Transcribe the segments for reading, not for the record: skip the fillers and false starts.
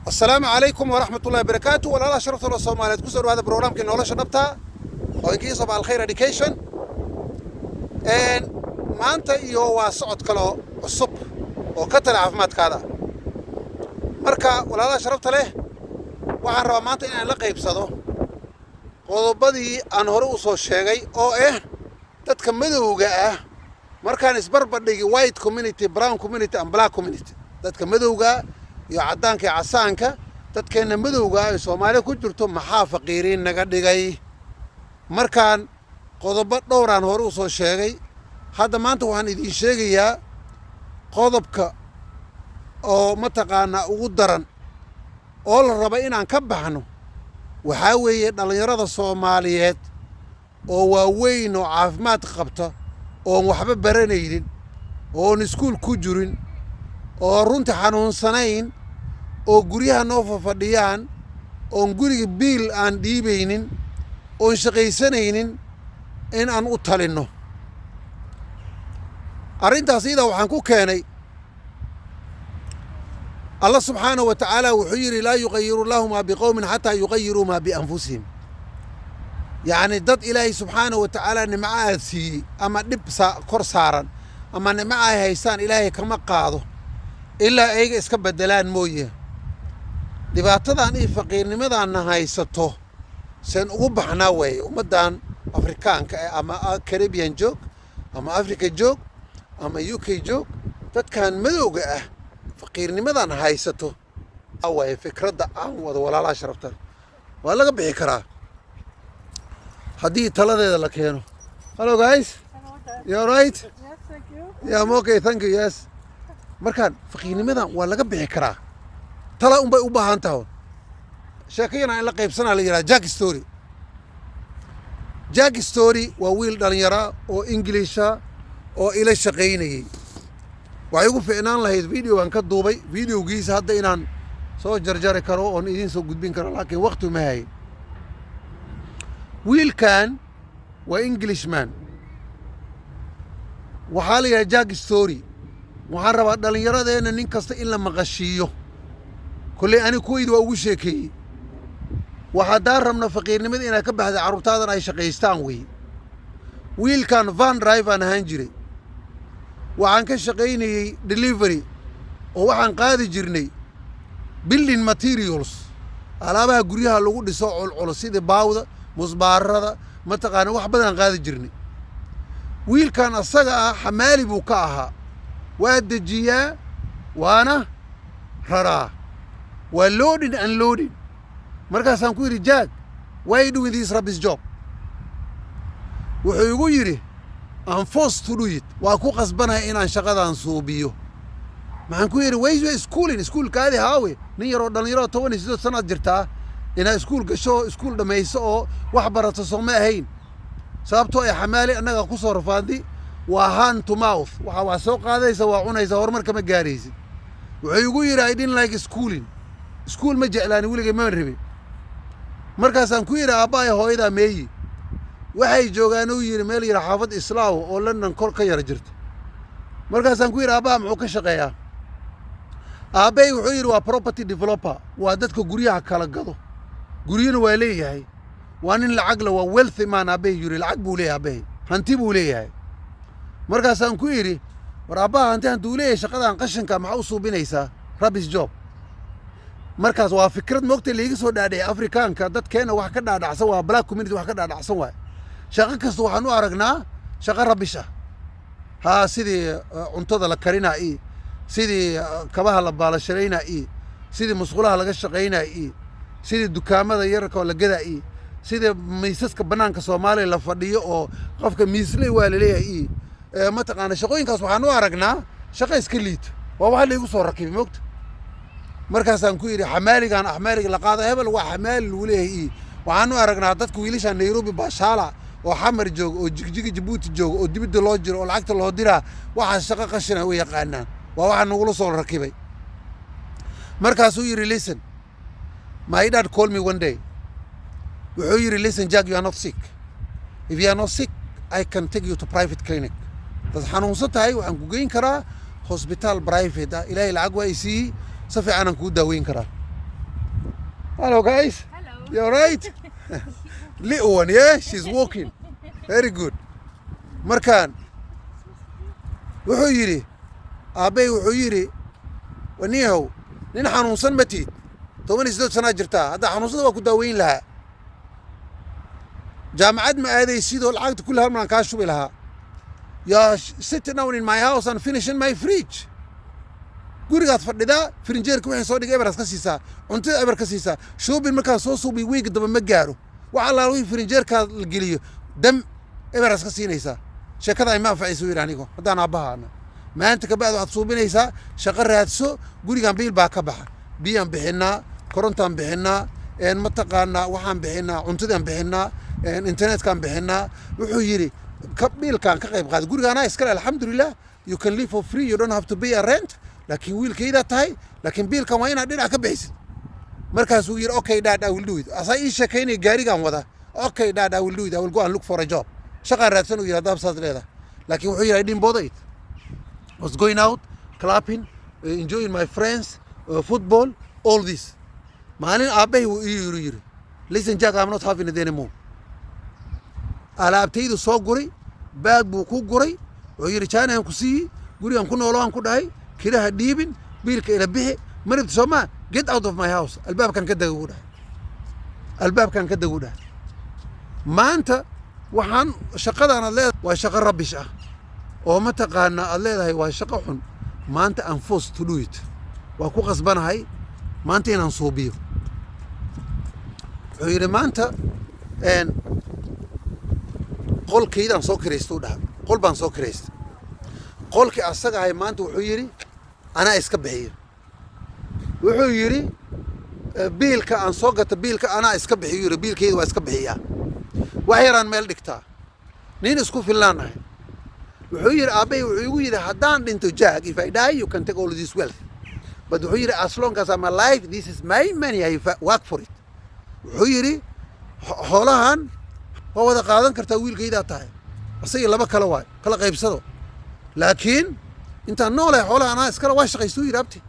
السلام عليكم ورحمة الله وبركاته. ولا لا شرفت الله الصومالية كسر هذا البرنامج كنا ولا شنبتها وإنكي صباح الخير education إن ما أنت يو صعد كلا الصب وكتل عفمات كذا مركا ولا لا شرفت له وعن ما أنت إن لقى يبصده قضبضي أن هرؤوس الشيء أو تتكملوا جاء مركا نسبر بدي وايت community brown community and black community تتكملوا جاء iyo cadaanka iyo casaanka dadkeena madowga ay Soomaaliya ku jirto maxaa faqiiriin naga dhigay markaan qodobo dhowraan hore u soo sheegay hadda maanta waxaan idin sheegayaa qodobka oo mataqaana ugu daran oo la rabo inaan ka baxno waxa weeye dhalinyarada Soomaaliyeed oo waaweyn oo caafimaad qabta oo waxba baranaynin oo iskuul ku jirin oo runtii xanuunsanayn oo guryaha noo fadhiyaan oo guriga biil aan dhiibaynin oo shaqaysanaynin in aan u talino arintaas ida waxaan ku keenay Allah subhanahu wa ta'ala wuxuu yiri la yughayyiru Allahu ma biqawmin hatta yughayyiru ma bi anfusihim yani dad Ilaahi subhanahu wa ta'ala nimcaasi ama dib kor saaran ama nimca haysan Ilaahi kama qaado ilaa ay iska bedelaan mooyee dhibaatadan iyo faqiirnimadan haysato seen ugu baxnaa way ummadan Afrikaanka ama Caribbean joog ama Africa joog ama UK joog dadkan madowga ah faqiirnimadan haysato away fikradda aan wada walaalaha sharaftan waa laga bixi karaa haddii taladeeda la keeno. Hello guys, you all right? Yes, thank you. Yeah, I'm okay, thank you. Yes. markaan faqiirnimadan waa laga bixi karaa tala un bay u baahan tahay sheekayna in la qaybsanaa la yiraahdo Jack Story waa wiil dhalinyaro oo Ingiliisha oo ila shaqaynayay waxay ugu fiicnaan lahayd videogan ka duubay videogiisa hadda inaan soo jarjari karo oo idin soo gudbin karo laakiin waqti ma hay wiilkan waa Englishman waxaa la yiraahdaa Jack Story waxaan rabaa dhalinyaradeena nin kasta in la maqashiyo kulay ani kuweydu waa ugu sheekeeyay waxa daar rabna faqiirnimada inay ka baxdo carruurtaadan ay shaqaystaan way wiilkan van driver ahaan jiray waxaan ka shaqaynayay delivery oo waxaan qaadi jirnay building materials alaabaha guryaha lagu dhiso culculus sida baawda musbaarada mataqaana wax badan qaadi jirnay wiilkan asaga ah xamaali buu ka ahaa waa dejiyaa waana raraa waa loading and loading markaasaan ku yidhi Jack why you doing this rubbish job wuxuu igu yidhi I'm forced to do it waa ku qasbanahay inaan shaqadan suubiyo maxaan ku yidhi why you schooling schoolkaadi haawe nin yaroo dhalinyaro 18 sanaad jirtaa inaa iskuul gasho iskuul dhamayso oo wax barato soo ma ahayn sababtoo ay xamaali annaga ku soo rafaadi waa hand to mouth waxa soo qaadaysa waa cunaysa horumar kama gaaraysid wuxuu igu yiri I didn't like schooling school ma jeclaani wiliga ma rabin markaasaan ku yiri aabbaay hooyada meeyi waxay joogaan uu yiri meel yar xaafad Islaaw oo London kor ka yar jirta markaasaan ku yiri aabbaha muxuu ka shaqeeyaa aabbay wuxuu yiri waa property developer waa dadka guryaha kala gado guryana waa leeyahay waa nin lacag la waa wealthy man aabbay yiri lacag buu leeyahay aabbay hanti buu leeyahay markaasaan ku yiri war aabbaha hanti uu leeyahay shaqadan qashinka maxaa u suubinaysaa rubbish job markaas waa fikrad moogtay la iga soo dhaadhay Afrikaanka dadkeena wax ka dhaadhacsan waa black community wax ka dhaadhacsan waa shaqo kasta waxaan u aragnaa shaqo rubbish ah ha sidii cuntada la karinaa sidii kabaha la baalashareynaa sidii musqulaha laga shaqeynaa sidii dukaamada yarka oo la gadaa sidii miisaska banaanka Soomaaliya la fadhiyo oo qofka miisley waa leeyahay ma taqaan shaqooyinkaas waxaan u aragnaa shaqo iska liit waa wax la igu soo rakibay moogta markaasaan ku yiri xamaaligan axmaaliga la qaado hebel waa xamaali lagu leeyahay waxaan u aragnaa dadka wiilasha Nairobi baashaala oo xamar joog oo jigjiga Djibouti joog oo dibadda loo jiro oo lacagta loo diraa waxa shaqo qashina way yaqaanaan waa waxa nagu soo rakibay markaasuu yiri listen my dad called me one day wuxuu yiri listen Jack you are not sick if you are not sick I can take you to private clinic dad xanuunsan tahay waxaan ku geyn karaa hospital private ilaahay lacag waa isii si fiican aan ku daaweyn karaa Hello guys. Hello. You're right. Little one, yeah, she's walking. Very good. Markaan wuxuu yidhi aabbay wuxuu yidhi waniyahow nin xanuunsan ma tiid 18 sanaa jirtaa hadda xanuunsada waa ku daaweyn lahaa jaamacad ma aadaysidoo lacagta kulli hal maan kaa shubi lahaa you're sitting down in my house and finishing my fridge gurigaad fadhidaa firinjeerka waxay soo dhigay eberas ka siisaa cuntada eber ka siisaa shoobin markaan soo suubiy wiiga daba ma gaaro waxa allaala wixii firinjeerkaa la geliyo dam eberas ka siinaysaa sheekada ay ma anfacayso yidhi anigo haddaan aabbahaana maanta kabacdi waxaad suubinaysaa shaqo raadso gurigan biil baa ka baxa biyaan bixinnaa korontaan bixinnaa mataqaanaa waxaan bixinnaa cuntadaan bixinnaa internetkaan bixinnaa wuxuu yidhi biilkaan ka qayb qaada gurigaanaa iskale alxamdulilah you can live for free you don't have to pay a rent laakiin wiilkaydaa tahay laakiin biilkan waa inaad dhinac ka bixisid markaasuu yidhi okay dad I will do it asaa ii sheekaynaya gaarigaan wada okay dad I will do it I will go and look for a job shaqaan raadsan uu yidhi haddaab saas leedahay laakiin wuxuu yidhi I didn't bother it I was going out clapping enjoying my friends football all this maalin aabbahay wuu ii yidhi listen Jack I'm not having it anymore alaabtaydu soo guray baag buu ku guray wuxuu yidhi jaanaan ku siiyey gurigaan ku nooloaan ku dhahay kiraha dhiibin biilka ila bixi maribta soomaa get out of my house albaabkan ka daga ugu dhahay albaabkan ka daga u dhahay maanta waxaan shaqadaan aad leedahay waa shaqo rabbish ah oo mataqaanaa aad leedahay waa shaqo xun maanta I'm forced to do it waa ku qasbanahay maanta inaan suubiyo wuxuu yidhi maanta qolkaydaan soo kiraysta u dhaha qol baan soo kiraystay qolkii asaga ahay maanta wuxuu yidhi anaa iska bixiyo wuxuu yidhi biilka aan soo gata biilka anaa iska bixiyo yidhi biilkayda waa iska bixiyaa wax yaraan meel dhigtaa nin isku fillaan ahay wuxuu yidhi aabbay wuxuu igu yidhi haddaan dhinto Jack if I die you can take all this wealth but wuxuu yidhi as long as I'm alive this is my money I work for it wuxuu yidhi xoolahan waa wada qaadan kartaa wiilkaydaa tahay asagii laba kale waay kala qaybsado laakiin intaan noolahay xoolaha anaa iskale waa shaqaystuu yidhi abti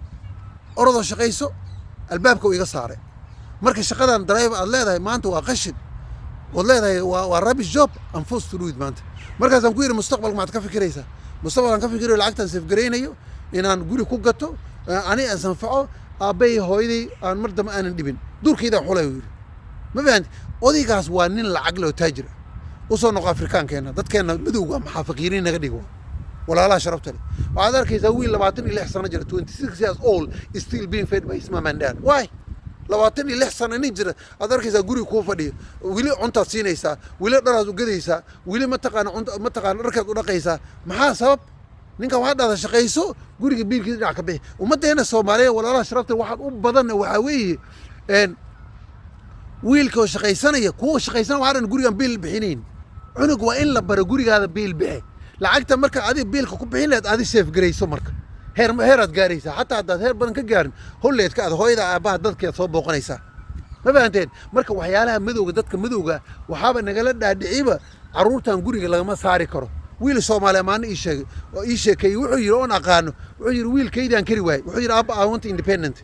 orodoo shaqayso albaabka uu iga saaray marka shaqadan driver aad leedahay maanta waa qashin ood leedahay waa rubbish job I'm forced to do it maanta markaasaan ku yidhi mustaqbalka maxaad ka fikiraysaa mustaqbalkaan ka fikirayo lacagtaan safgaraynayo inaan guri ku gato ani aan sanfaco aabbay hooyaday aan mar dambe aanan dhibin duurkaydaan xulay uu yidhi ma fahanti odaygaas waa nin lacag leh oo taajir ah u soo noqo afrikaankeenna dadkeenna madowga maxaa faqiiriin naga dhigo walaalaha sharafta leh waxaad arkaysaa wiil 26 sano jira 26 years old is still being fed by his mom and dad why 26 sano nin jira aad arkaysaa guriga kuu fadhiyo weli cuntaad siinaysaa weli dharaad u gadaysaa weli mataqaana dharkaad u dhaqaysaa maxaa sabab ninka waxaad dhahda shaqayso guriga biilkiisa dhinac ka bixi ummaddeena soomaaliyeed walaalaha sharafta waxaad u badanna waxaa weeye wiilka oo shaqaysanaya kuwa shaqaysana waxaan gurigan biil bixinayn cunug waa in la baro gurigaada biil bixi lacagta marka adiga biilka ku bixin lahayd adi safe garayso marka heeraad gaaraysaa xataa haddaad heer badan ka gaarin holleedka aad hooyada aabbaha dadkeed soo booqanaysaa ma fahanteen marka waxyaalaha madowga dadka madowga waxaaba nagala dhaadhiciba carruurtan guriga lagama saari karo wiil Soomaaliya maana ii sheekeeyey wuxuu yidhi oon aqaano wuxuu yidhi wiilkaydaan kari waayey wuxuu yidhi aabba I want independent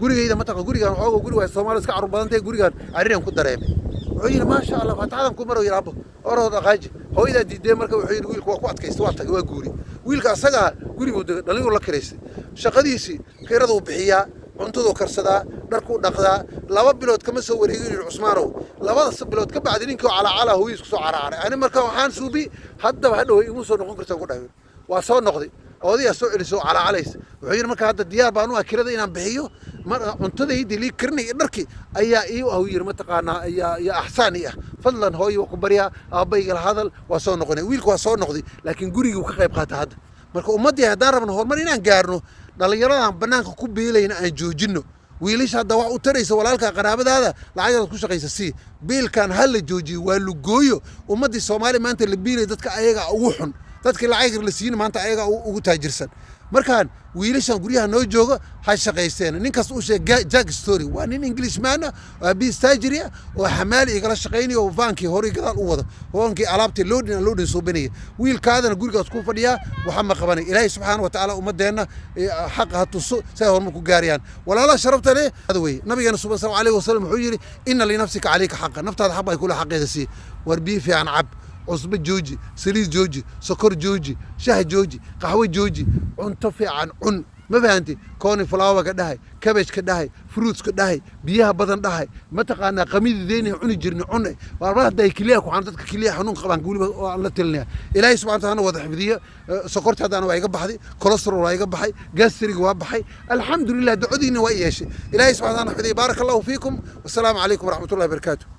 gurigayda ma taqa gurigaan xoogo guri waa Soomaaliya iska carruur badan tahay gurigaan cariiran ku dareemay wuxuu yidhi maasha Allah fataxadan ku maro yidhi aabbo orod dhaqaaji hooyadaa diiday marka wuxuu yidhi wiilku waa ku adkaysta waa tagay waa guuri wiilka asaga gurigu dhalinyaro la kiraystay shaqadiisii kiradu bixiyaa cuntadu karsadaa dharku dhaqdaa 2 bilood kama soo wareegin yidhi Cusmaanow 2 bilood ka bacdi ninkii cala hooyis ku soo caraaray ani marka waxaan suubi haddaba hadhow igu soo noqon kartaa ku dhahay waa soo noqday odayaa soo celiso calaacalays wuxuu yidhi marka hadda diyaar baan u ah kirada inaan bixiyo cuntadaydii lii karnay dharkii ayaa ii ah yidhi mataqaanaa ayaa axsaan ii ah fadlan hooyo waa ku baryaa aabbayga la hadal waa soo noqonay wiilku waa soo noqday laakiin gurigii uu ka qayb qaata hadda marka ummaddii haddaan rabno horumar inaan gaarno dhallinyaradan bannaanka ku biilayna aan joojinno wiilasha hadda wax u taraysa walaalka qaraabadaada lacagaad ku shaqaysa si biilkan ha la joojiyo waa lugooyo ummaddii Soomaaliya maanta la biilay dadka ayaga ugu xun dadkii lacag la siin maanta ayaga ugu taajirsan markaan wiilashan guryaha noo jooga ha shaqaysteen ninkaas uu sheegay Jack Story waa nin Englishman ah bistaajiri oo xamaali igala shaqeynay oo vaankii hore gadaal u wada vaankii alaabtii loodin soo banay wiilkaadana gurigaas ku fadhiya waxa ma qabanay Ilaahay subhanahu wa ta'ala umadeena xaq ha tuso say horma ku gaariyaan walaalaha sharafta leh hada way nabigeena sallallahu alayhi wasallam wuxuu yiri inna li nafsika alayka haqqan naftaada xaq ay kula xaqeedasi warbi fi an ab عصبة جوجي سليز جوجي سكر جوجي شاه جوجي قهوة جوجي عنت في عن ما فهمتي كوني فلاوة كدهاي كبش كدهاي فروتس كدهاي بيها بدن دهاي ما تقانا قميد ذيني عني جرني عني والله ده كليك وعنتك كليه حنون قبان قولي الله تلنيها إلهي سبحانه وتعالى واضح بديه سكرت هذا أنا ويقب بحدي كوليسترول ويقب بحي جاستريك وابحي الحمد لله دعودي إنه وياشي إلهي سبحانه وتعالى بارك الله فيكم والسلام عليكم ورحمة الله وبركاته.